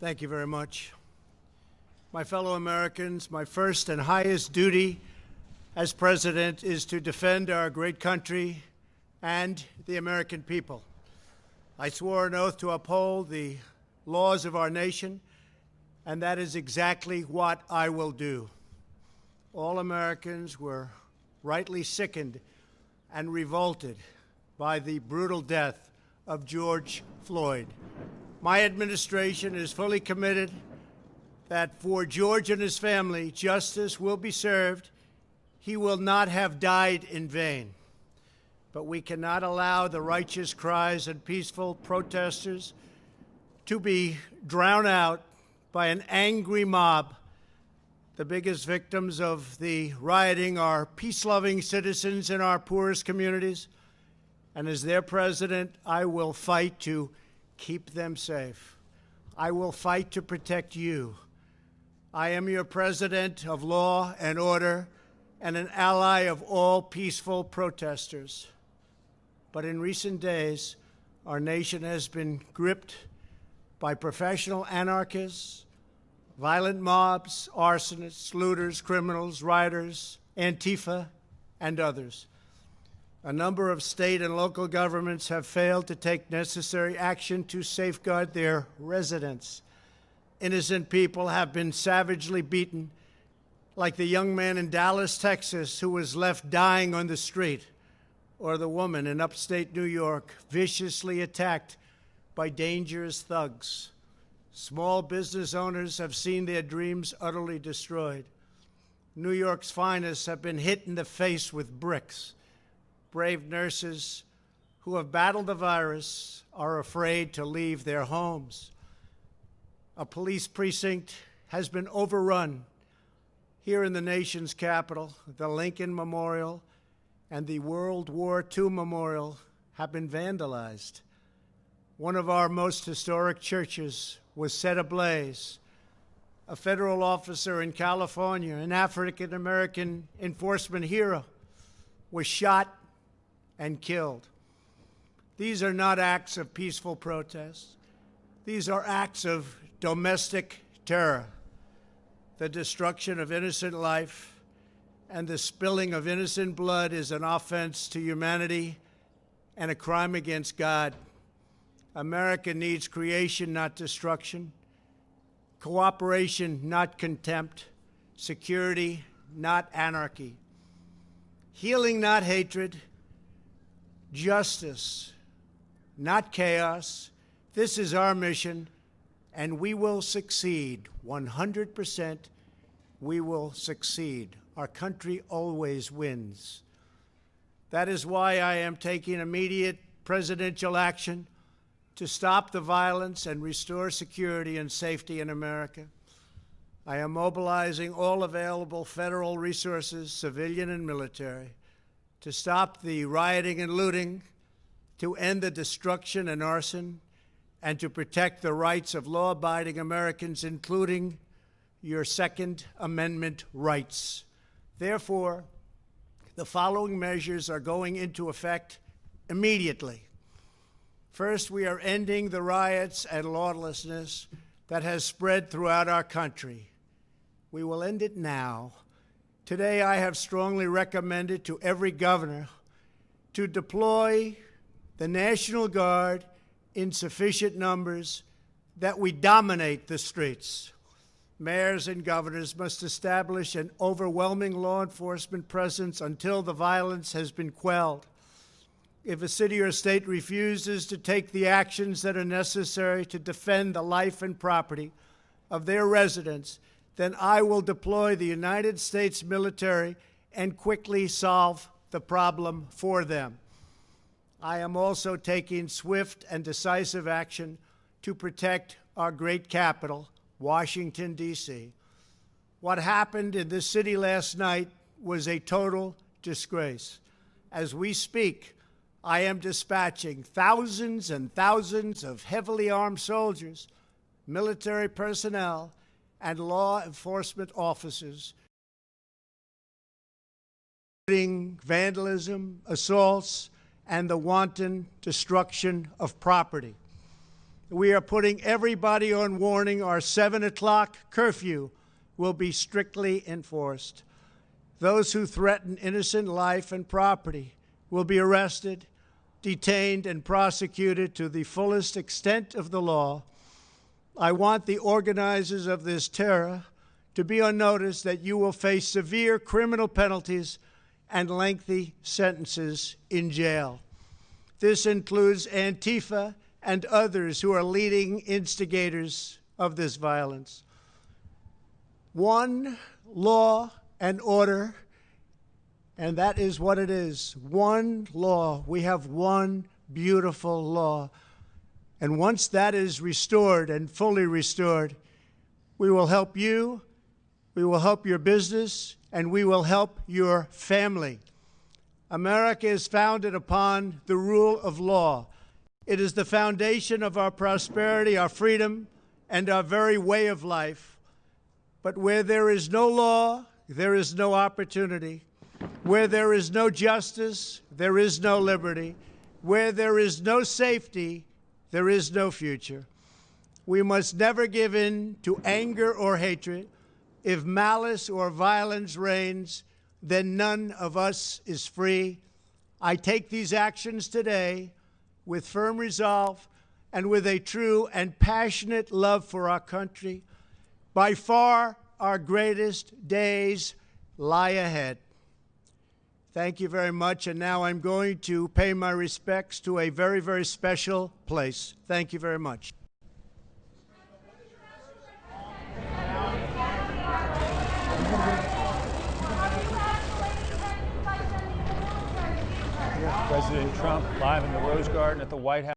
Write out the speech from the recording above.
Thank you very much. My fellow Americans, my first and highest duty as president is to defend our great country and the American people. I swore an oath to uphold the laws of our nation, and that is exactly what I will do. All Americans were rightly sickened and revolted by the brutal death of George Floyd. My administration is fully committed that for George and his family, justice will be served. He will not have died in vain. But we cannot allow the righteous cries and peaceful protesters to be drowned out by an angry mob. The biggest victims of the rioting are peace-loving citizens in our poorest communities. And as their president, I will fight to keep them safe. I will fight to protect you. I am your president of law and order and an ally of all peaceful protesters. But in recent days, our nation has been gripped by professional anarchists, violent mobs, arsonists, looters, criminals, rioters, Antifa, and others. A number of state and local governments have failed to take necessary action to safeguard their residents. Innocent people have been savagely beaten, like the young man in Dallas, Texas, who was left dying on the street, or the woman in upstate New York viciously attacked by dangerous thugs. Small business owners have seen their dreams utterly destroyed. New York's finest have been hit in the face with bricks. Brave nurses who have battled the virus are afraid to leave their homes. A police precinct has been overrun here in the nation's capital. The Lincoln Memorial and the World War II Memorial have been vandalized. One of our most historic churches was set ablaze. A federal officer in California, an African-American enforcement hero, was shot and killed. These are not acts of peaceful protest. These are acts of domestic terror. The destruction of innocent life and the spilling of innocent blood is an offense to humanity and a crime against God. America needs creation, not destruction, cooperation, not contempt, security, not anarchy, healing, not hatred, justice, not chaos. This is our mission, and we will succeed. 100%, we will succeed. Our country always wins. That is why I am taking immediate presidential action to stop the violence and restore security and safety in America. I am mobilizing all available federal resources, civilian and military, to stop the rioting and looting, to end the destruction and arson, and to protect the rights of law-abiding Americans, including your Second Amendment rights. Therefore, the following measures are going into effect immediately. First, we are ending the riots and lawlessness that has spread throughout our country. We will end it now. Today, I have strongly recommended to every governor to deploy the National Guard in sufficient numbers that we dominate the streets. Mayors and governors must establish an overwhelming law enforcement presence until the violence has been quelled. If a city or state refuses to take the actions that are necessary to defend the life and property of their residents, then I will deploy the United States military and quickly solve the problem for them. I am also taking swift and decisive action to protect our great capital, Washington, D.C. What happened in this city last night was a total disgrace. As we speak, I am dispatching thousands and thousands of heavily armed soldiers, military personnel, and law enforcement officers, including vandalism, assaults, and the wanton destruction of property. We are putting everybody on warning. Our 7 o'clock curfew will be strictly enforced. Those who threaten innocent life and property will be arrested, detained, and prosecuted to the fullest extent of the law. I want the organizers of this terror to be on notice that you will face severe criminal penalties and lengthy sentences in jail. This includes Antifa and others who are leading instigators of this violence. One law and order, and that is what it is. One law. We have one beautiful law. And once that is restored and fully restored, we will help you, we will help your business, and we will help your family. America is founded upon the rule of law. It is the foundation of our prosperity, our freedom, and our very way of life. But where there is no law, there is no opportunity. Where there is no justice, there is no liberty. Where there is no safety, there is no future. We must never give in to anger or hatred. If malice or violence reigns, then none of us is free. I take these actions today with firm resolve and with a true and passionate love for our country. By far, our greatest days lie ahead. Thank you very much. And now I'm going to pay my respects to a very, very special place. Thank you very much. President Trump live in the Rose Garden at the White House.